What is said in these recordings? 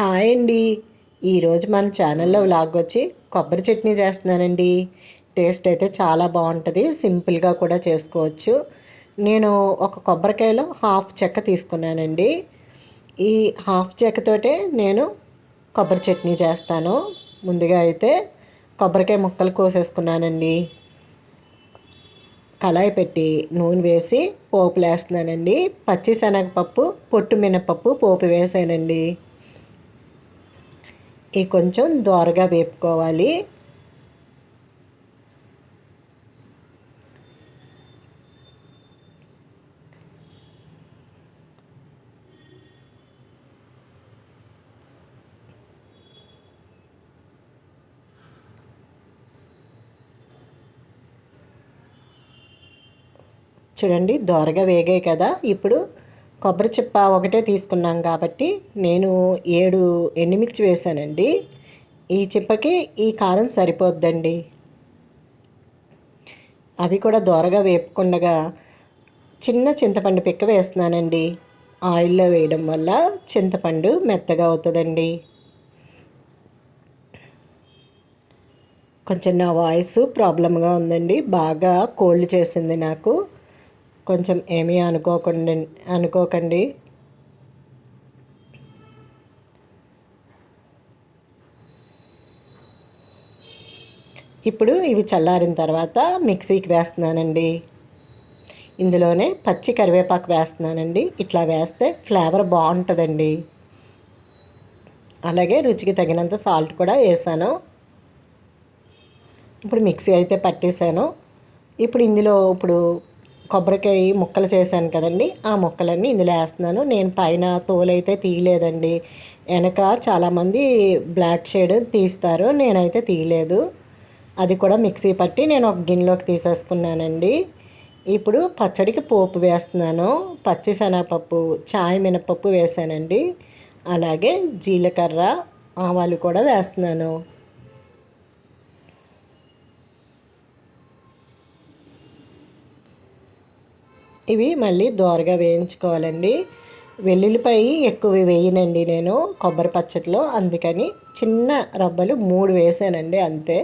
Hi అండి. ఈరోజు మన ఛానల్లో వ్లాగ్ వచ్చి కొబ్బరి చట్నీ చేస్తున్నానండి. టేస్ట్ అయితే చాలా బాగుంటుంది, సింపుల్గా కూడా చేసుకోవచ్చు. నేను ఒక కొబ్బరికాయలో హాఫ్ చెక్క తీసుకున్నానండి. ఈ హాఫ్ చెక్కతోటే నేను కొబ్బరి చట్నీ చేస్తాను. ముందుగా అయితే కొబ్బరికాయ ముక్కలు కోసేసుకున్నానండి. కళాయి పెట్టి నూనె వేసి పోపులు వేస్తున్నానండి. పచ్చిశనగపప్పు, పొట్టు మినపప్పు పోపు వేసానండి. ఇవి కొంచెం దోరగా వేపుకోవాలి. చూడండి, దోరగా వేగాయి కదా. ఇప్పుడు కొబ్బరి చిప్ప ఒకటే తీసుకున్నాం కాబట్టి నేను 7 ఎండుమిర్చి వేసానండి. ఈ చిప్పకి ఈ కారం సరిపోద్దండి. అవి కూడా దోరగా వేపుకుండగా చిన్న చింతపండు పిక్క వేస్తున్నానండి. ఆయిల్లో వేయడం వల్ల చింతపండు మెత్తగా అవుతుందండి. కొంచెం నా వాయిస్ ప్రాబ్లంగా ఉందండి, బాగా కోల్డ్ చేసింది నాకు. కొంచెం ఏమీ అనుకోకండి. ఇప్పుడు ఇవి చల్లారిన తర్వాత మిక్సీకి వేస్తున్నానండి. ఇందులోనే పచ్చి కరివేపాకు వేస్తున్నానండి. ఇట్లా వేస్తే ఫ్లేవర్ బాగుంటుందండి. అలాగే రుచికి తగినంత సాల్ట్ కూడా వేసాను. ఇప్పుడు మిక్సీ అయితే పట్టేశాను. ఇప్పుడు కొబ్బరికాయ ముక్కలు చేశాను కదండి, ఆ ముక్కలన్నీ ఇందులో వేస్తున్నాను. నేను పైన తోలైతే తీయలేదండి. వెనక చాలామంది బ్లాక్ షేడ్ తీస్తారు, నేనైతే తీయలేదు. అది కూడా మిక్సీ పట్టి నేను ఒక గిన్నెలోకి తీసేసుకున్నానండి. ఇప్పుడు పచ్చడికి పోపు వేస్తున్నాను. పచ్చిశనగపప్పు, చాయ్ మినపప్పు వేసానండి. అలాగే జీలకర్ర, ఆవాలు కూడా వేస్తున్నాను. ఇవి మళ్ళీ దోరగా వేయించుకోవాలండి. వెల్లుల్లిపాయ ఎక్కువ వేయనండి నేను కొబ్బరి పచ్చడిలో, అందుకని చిన్న రబ్బలు 3 వేసానండి అంతే.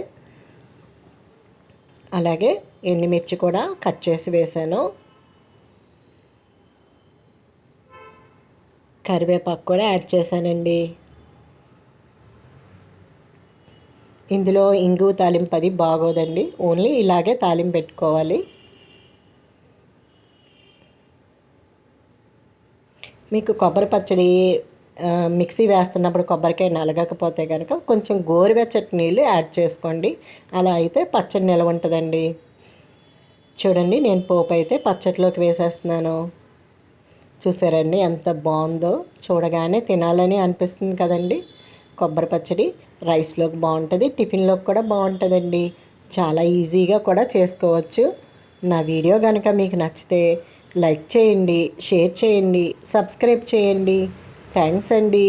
అలాగే ఎండుమిర్చి కూడా కట్ చేసి వేసాను. కరివేపాకు కూడా యాడ్ చేశానండి. ఇందులో ఇంగువ తాలింపు అది బాగోదండి, ఓన్లీ ఇలాగే తాలింపు పెట్టుకోవాలి. మీకు కొబ్బరి పచ్చడి మిక్సీ వేస్తున్నప్పుడు కొబ్బరికాయ నలగకపోతే కనుక కొంచెం గోరువెచ్చటి నీళ్ళు యాడ్ చేసుకోండి. అలా అయితే పచ్చడి నిలవ ఉంటుందండి. చూడండి, నేను పోపు అయితే పచ్చడిలోకి వేసేస్తున్నాను. చూసారండి ఎంత బాగుందో, చూడగానే తినాలని అనిపిస్తుంది కదండి. కొబ్బరి పచ్చడి రైస్లోకి బాగుంటుంది, టిఫిన్లోకి కూడా బాగుంటుందండి. చాలా ఈజీగా కూడా చేసుకోవచ్చు. నా వీడియో కనుక మీకు నచ్చితే లైక్ చేయండి, షేర్ చేయండి, సబ్స్క్రైబ్ చేయండి. థ్యాంక్స్ అండి.